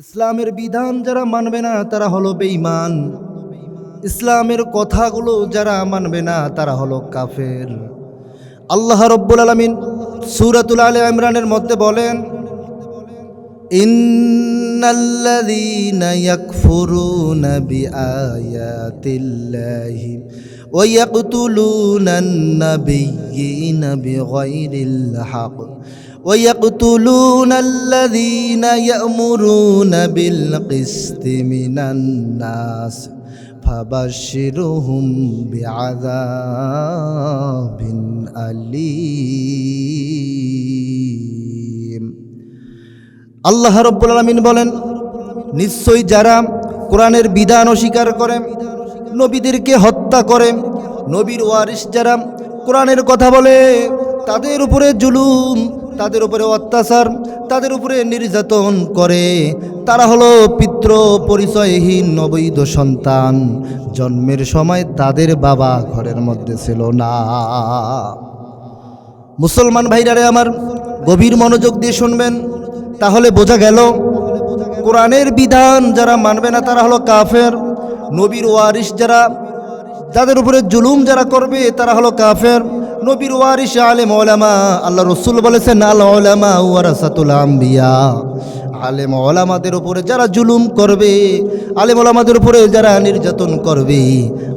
ইসলামের বিধান যারা মানবে না তারা হলো বেঈমান। ইসলামের কথাগুলো যারা মানবে না তারা হলো কাফের। আল্লাহ রাব্বুল আলামিন সূরাতুল আলে ইমরানের মধ্যে বলেন, ইন্নাল্লাযীনা ইয়াকফুরুনা বিআয়াতিল্লাহি ওয়া ইয়াকতুলুনান নাবিয়্যিনা বিগাইরিল হক ويقتلون الذين يأمرون بالقسط من الناس فبشرهم بعذاب أليم। আল্লাহ রাব্বুল আলামিন বলেন, নিশ্চয়ই যারা কোরআনের বিধান অস্বীকার করে, নবীদেরকে হত্যা করে, নবীর ওয়ারিস যারা কোরআনের কথা বলে, তাদের উপরে জুলুম, তাদের উপরে অত্যাচার, তাদের উপরে নির্যাতন করে, তারা হলো পিতৃ পরিচয়হীন অবৈধ সন্তান। জন্মের সময় তাদের বাবা ঘরের মধ্যে ছিল না। মুসলমান ভাইরারে আমার, গভীর মনোযোগ দিয়ে শুনবেন, তাহলে বোঝা গেল কোরআনের বিধান যারা মানবে না তারা হলো কাফের। নবীর ওয়ারিস যারা, যাদের উপরে জুলুম যারা করবে তারা হলো কাফের। নবীর ওয়ারিস আলেম ওলামা, আল্লাহ রসুল বলেছেন আল ওলামা ওয়ারাসাতুল আম্বিয়া। আলেম ওলামাদের উপরে যারা জুলুম করবে, আলেম ওলামাদের উপরে যারা নির্যাতন করবে,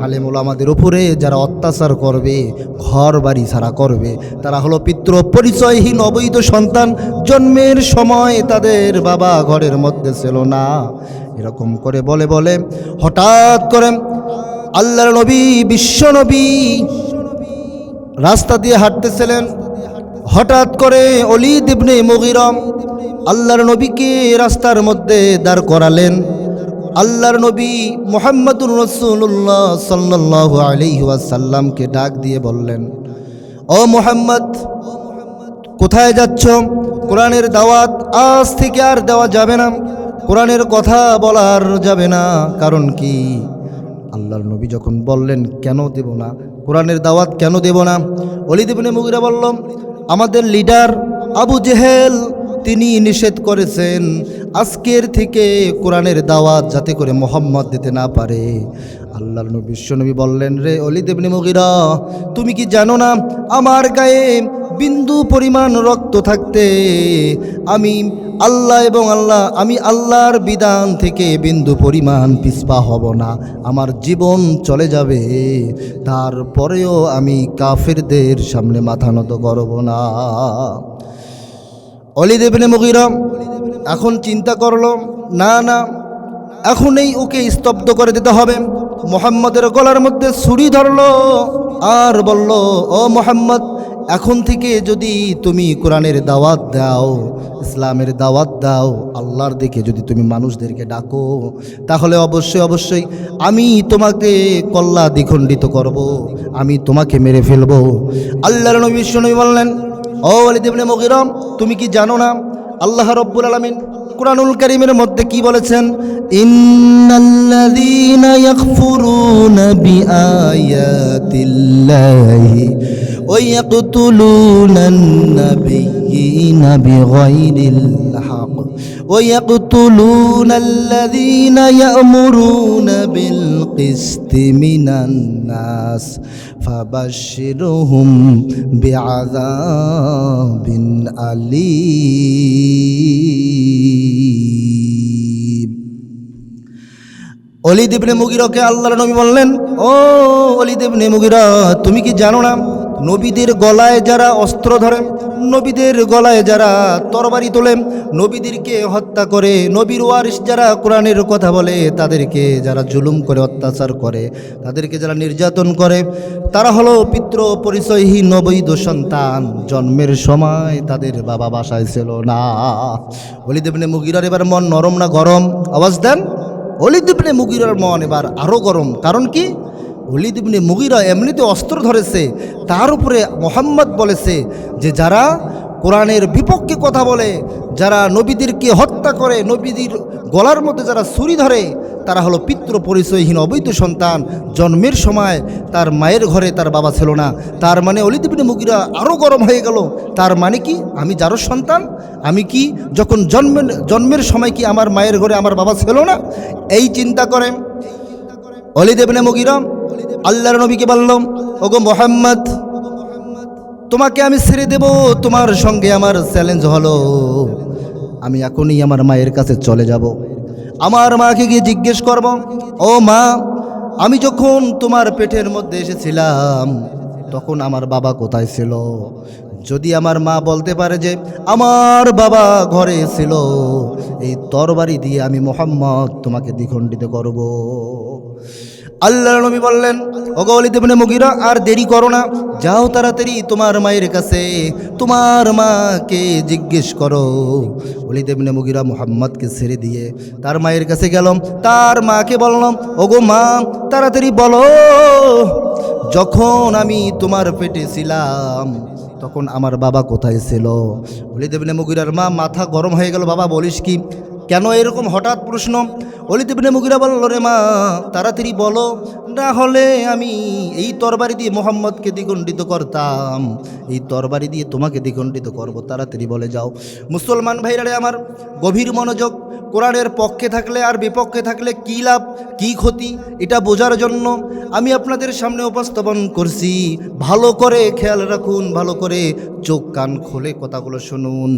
আলেম ওলামাদের উপরে যারা অত্যাচার করবে, ঘর বাড়ি ছাড়া করবে, তারা হলো পিতৃ পরিচয়হীন অবৈধ সন্তান। জন্মের সময় তাদের বাবা ঘরের মধ্যে ছিল না। এরকম করে বলে বলে হঠাৎ করে আল্লাহর নবী, বিশ্ব নবী রাস্তা দিয়ে হাঁটতেছিলেন। হঠাৎ করে ওলীদ ইবনে মুগীরা আল্লাহর নবীকে রাস্তার মধ্যে দাঁড় করালেন। আল্লাহর নবী মুহাম্মদুর রাসূলুল্লাহ সাল্লাল্লাহু আলাইহি ওয়াসাল্লামকে ডাক দিয়ে বললেন, ও মুহাম্মদ, কোথায় যাচ্ছ? কোরআনের দাওয়াত আজ থেকে আর দেওয়া যাবে না, কোরআনের কথা বলার যাবে না। কারণ কি? আল্লাহর নবী যখন বললেন কেন দেব না, কোরআনের দাওয়াত কেন দেব না, ওলীদ ইবনে মুগীরা বলল, আমাদের লিডার আবু জেহেল তিনি নিষেধ করেছেন আজকের থেকে কোরআনের দাওয়াত যাতে করে মুহাম্মদ দিতে না পারে। আল্লাহর নবী বিশ্বনবী বললেন, রে ওলীদ ইবনে মুগীরা, তুমি কি জানো না আমার গায়ে বিন্দু পরিমাণ রক্ত থাকতে আমি আল্লাহর বিধান থেকে বিন্দু পরিমাণ পিছপা হব না, আমার জীবন চলে যাবে, তারপরেও আমি কাফেরদের সামনে মাথা নত করব না। ওলীদ ইবনে মুগীরা এখন চিন্তা করলো, না না, এখনই ওকে স্তব্ধ করে দিতে হবে। মুহাম্মদের গলার মধ্যে ছুরি ধরলো আর বলল, ও মুহাম্মদ, এখন থেকে যদি তুমি কোরআনের দাওয়াত দাও, ইসলামের দাওয়াত দাও, আল্লাহর দিকে যদি তুমি মানুষদেরকে ডাকো, তাহলে অবশ্যই অবশ্যই আমি তোমাকে কল্লা দ্বিখণ্ডিত করব, আমি তোমাকে মেরে ফেলবো। আল্লাহর নবী বিশ্বনবী বললেন, ও ওলীদ ইবনে মুগীরা, তুমি কি জানো না আল্লাহ রাব্বুল আলামিন কুরআনুল কারীমের মধ্যে কি বলেছেন? ইন্নাল্লাযীনা ইয়াকফুরুনা বিআয়াতিল্লাহি ওয়া ইয়াকতুলুনান নাবিয়্যিনা বিগাইরিল হক ওয়া ইয়াকতুলুনাল্লাযীনা ইয়া'মুরুনা বিল কিসতি মিনান নাস ফাবাশশিরহুম বিআযাবিন আলীম। ওলীদ ইবনে মুগীরাকে আল্লাহর নবী বললেন, ও ওলীদ ইবনে মুগীরা, তুমি কি জানো না নবীদের গলায় যারা অস্ত্র ধরে, নবীদের গলায় যারা তরবারি তোলে, নবীদেরকে হত্যা করে, নবীর ওয়ারিস যারা কোরআনের কথা বলে, তাদেরকে যারা জুলুম করে, অত্যাচার করে, তাদেরকে যারা নির্যাতন করে, তারা হলো পিতৃ পরিচয়হীন অবৈধ সন্তান। জন্মের সময় তাদের বাবা বাসায় ছিল না। ওলীদ ইবনে মুগীরার এবার মন নরম না গরম? আওয়াজ দেন। ওলীদ ইবনে মুগীরার মন এবার আরো গরম। কারণ কি? ওলীদ ইবনে মুগীরা এমনিতে অস্ত্র ধরেছে, তার উপরে মুহাম্মদ বলেছে যে যারা কোরআনের বিপক্ষে কথা বলে, যারা নবীদেরকে হত্যা করে, নবীদের গলার মধ্যে যারা ছুরি ধরে, তারা হলো পিতৃ পরিচয়হীন অবৈধ সন্তান। জন্মের সময় তার মায়ের ঘরে তার বাবা ছিল না। তার মানে ওলীদ ইবনে মুগীরা আরও গরম হয়ে গেল। তার মানে কি আমি যারও সন্তান, আমি কি যখন জন্মের সময় কি আমার মায়ের ঘরে আমার বাবা ছিল না? এই চিন্তা করেন ওলীদ ইবনে মুগীরা আল্লাহর নবীকে বলল, ওগো মুহাম্মদ, তোমাকে আমি ছেড়ে দেব। তোমার সঙ্গে আমার চ্যালেঞ্জ হলো, আমি এখনই আমার মায়ের কাছে চলে যাব। আমার মাকে গিয়ে জিজ্ঞেস করব, ও মা, আমি যখন তোমার পেটের মধ্যে এসেছিলাম তখন আমার বাবা কোথায় ছিল? যদি আমার মা বলতে পারে যে আমার বাবা ঘরে ছিল, এই তরবারি দিয়ে আমি মুহাম্মদ তোমাকে দ্বিখণ্ডিত করব। আল্লাহর নবী বললেন, ওগো ওলীদ ইবনে মুগীরা, আর দেরি করো না, যাও তাড়াতাড়ি তোমার মায়ের কাছে, তোমার মাকে জিজ্ঞেস করো। ওলীদ ইবনে মুগীরা মুহাম্মদকে ছেড়ে দিয়ে তার মায়ের কাছে গেলাম। তার মাকে বললাম, ওগো মা, তাড়াতাড়ি বলো, যখন আমি তোমার পেটে ছিলাম তখন আমার বাবা কোথায় ছিল? ওলীদ ইবনে মুগীরার মা মাথা গরম হয়ে গেল। বাবা বলিস কি? কেন এরকম হঠাৎ প্রশ্ন? ওলীদ ইবনে মুগীরা বলল, রে মা, তাড়াতাড়ি বলো, না হলে আমি এই তরবারি দিয়ে মুহাম্মদকে দ্বিখণ্ডিত করতাম, এই তরবারি দিয়ে তোমাকে দ্বিখণ্ডিত করব, তাড়াতাড়ি বলে যাও। মুসলমান ভাইরা আমার, গভীর মনোযোগ। কোরআনের পক্ষে থাকলে আর বিপক্ষে থাকলে কী লাভ কী ক্ষতি, এটা বোঝার জন্য আমি আপনাদের সামনে উপস্থাপন করছি। ভালো করে খেয়াল রাখুন, ভালো করে চোখ কান খুলে কথাগুলো শুনুন।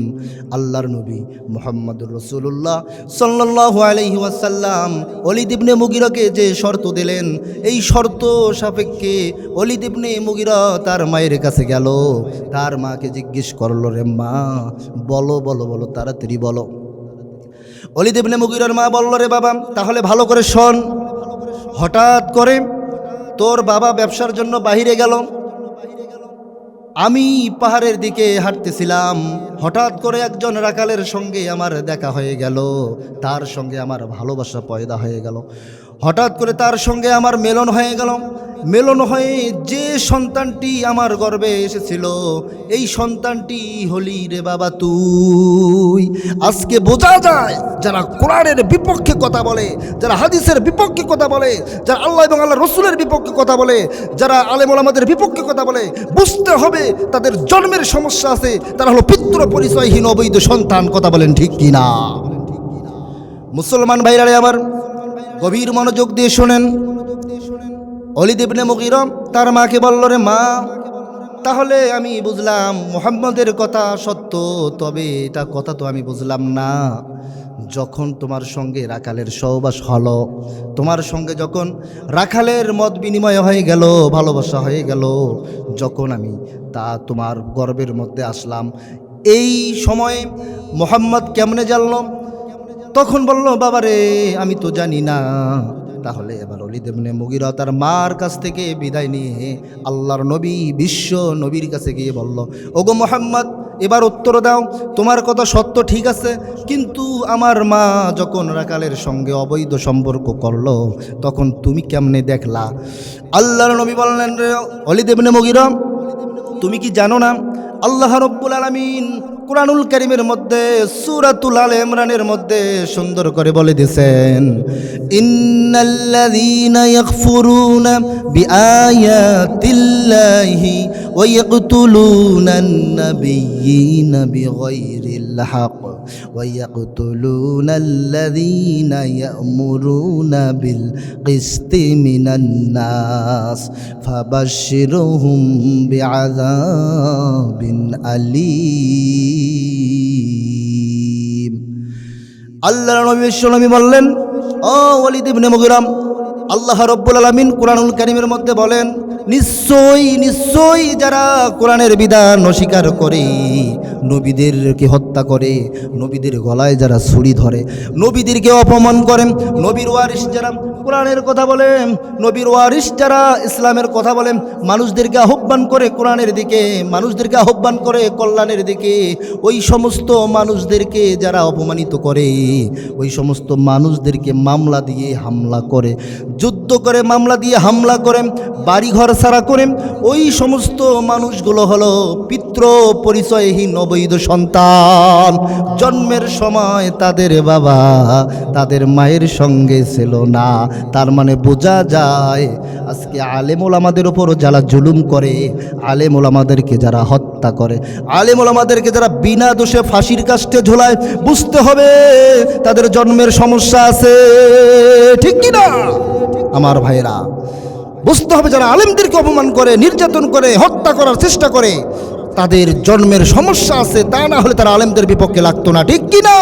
আল্লাহর নবী মুহাম্মদুর রাসূলুল্লাহ সাল্লাল্লাহু আলাইহি ওয়াসাল্লাম ওলীদ ইবনে মুগীরাকে যে শর্ত দিলেন, এই শর্ত সাপেক্ষে ওলীদ ইবনে মুগীরা তার মায়ের কাছে গেল। তার মাকে জিজ্ঞেস করলো, রে মা, বলো বলো বলো, তাড়াতাড়ি বলো। ওলীদ ইবনে মুগীরার মা বলল, রে বাবা, তাহলে ভালো করে শোন। হঠাৎ করে তোর বাবা ব্যবসার জন্য বাহিরে গেল, আমি পাহাড়ের দিকে হাঁটতেছিলাম, হঠাৎ করে একজন রাখালের সঙ্গে আমার দেখা হয়ে গেল, তার সঙ্গে আমার ভালোবাসা পয়দা হয়ে গেল। হঠাৎ করে তার সঙ্গে আমার মেলন হয়ে গেল। মেলন হয়ে যে সন্তানটি আমার গর্ভে এসেছিল, এই সন্তানটি হলি রে বাবা তুই। আজকে বোঝা যায়, যারা কোরআনের বিপক্ষে কথা বলে, যারা হাদিসের বিপক্ষে কথা বলে, যারা আল্লাহ এবং আল্লাহ রসুলের বিপক্ষে কথা বলে, যারা আলেম ওলামাদের বিপক্ষে কথা বলে, বুঝতে হবে তাদের জন্মের সমস্যা আছে, তারা হলো পিতৃ পরিচয়হীন অবৈধ সন্তান। কথা বলেন ঠিক কিনা? মুসলমান ভাইরা আমার, গভীর মনোযোগ দিয়ে শোনেন। ওলীদ ইবনে মুগীরা তার মাকে বলল, রে মা, তাহলে আমি বুঝলাম মুহাম্মদের কথা সত্য, তবে এটা কথা তো আমি বুঝলাম না। যখন তোমার সঙ্গে রাখালের সহবাস হলো, তোমার সঙ্গে যখন রাখালের মত বিনিময় হয়ে গেল, ভালোবাসা হয়ে গেল, যখন আমি তা তোমার গর্ভের মধ্যে আসলাম, এই সময়ে মুহাম্মদ কেমনে জানলাম? তখন বলল, বাবারে, আমি তো জানি না। তাহলে এবার ওলীদ ইবনে মুগীরা তার মার কাছ থেকে বিদায় নিয়ে আল্লাহর নবী, বিশ্ব নবীর কাছে গিয়ে বলল, ওগো মুহাম্মদ, এবার উত্তর দাও, তোমার কথা সত্য ঠিক আছে, কিন্তু আমার মা যখন রাখালের সঙ্গে অবৈধ সম্পর্ক করলো, তখন তুমি কেমনে দেখলা? আল্লাহর নবী বললেন, রে ওলীদ ইবনে মুগীরা, তুমি কি জানো না আল্লাহ রাব্বুল আলামিন কুরআনুল কারীমের মধ্যে সূরাতুল আলে ইমরানের মধ্যে সুন্দর করে বলে দিয়েছেন, ইন্নাল্লাযীনা ইয়াকফুরুনা বিআয়াতিল্লাহি ওয়া ইয়াকতুলুনান নাবিয়্যিনা বিগাইরিল হক ওয়া ইয়াকতুলুনাল্লাযীনা ইয়া'মুরুনা বিল কিসতি মিনান নাস ফাবাশশিরহুম বিআযাবিন আলীম। আল্লাহর নবী বিশ্বনবী বললেন, ও ওলীদ ইবনে মুগীরা, আল্লাহ রাব্বুল আলামিন কুরআনুল কারীমের মধ্যে বলেন, নিশ্চয়ই নিশ্চয়ই যারা কোরআনের বিধান অস্বীকার করে, নবীদেরকে হত্যা করে, নবীদের গলায় যারা ছুরি ধরে, নবীদেরকে অপমান করেন, নবীর ওয়ারিস যারা কোরআনের কথা বলে, নবীর ওয়ারিস যারা ইসলামের কথা বলে, মানুষদেরকে আহ্বান করে কোরআনের দিকে, মানুষদেরকে আহ্বান করে কল্যাণের দিকে, ওই সমস্ত মানুষদেরকে যারা অপমানিত করে, ওই সমস্ত মানুষদেরকে মামলা দিয়ে হামলা করে, যুদ্ধ করে মামলা দিয়ে হামলা করে, বাড়িঘর ছাড়া করে, ওই সমস্ত মানুষগুলো হলো পিতৃ পরিচয়হীন অবৈধ সন্তান, জন্মের সময় তাদের বাবা তাদের মায়ের সঙ্গে ছিল না। তার মানে বোঝা যায় আজকে আলেম ওলামাদের উপর যারা জুলুম করে, আলেম ওলামাদেরকে যারা হত্যা করে, আলেম ওলামাদেরকে যারা বিনা দোষে ফাঁসির কাস্টে ঝোলায়, বুঝতে হবে তাদের জন্মের সমস্যা আছে, ঠিক কি না আমার ভাইরা? বুঝতে হবে যারা আলেমদেরকে অপমান করে, নির্যাতন করে, হত্যা করার চেষ্টা করে, তাদের জন্মের সমস্যা আছে, তা না হলে তারা আলেমদের বিপক্ষে লাগতো না, ঠিক কি না?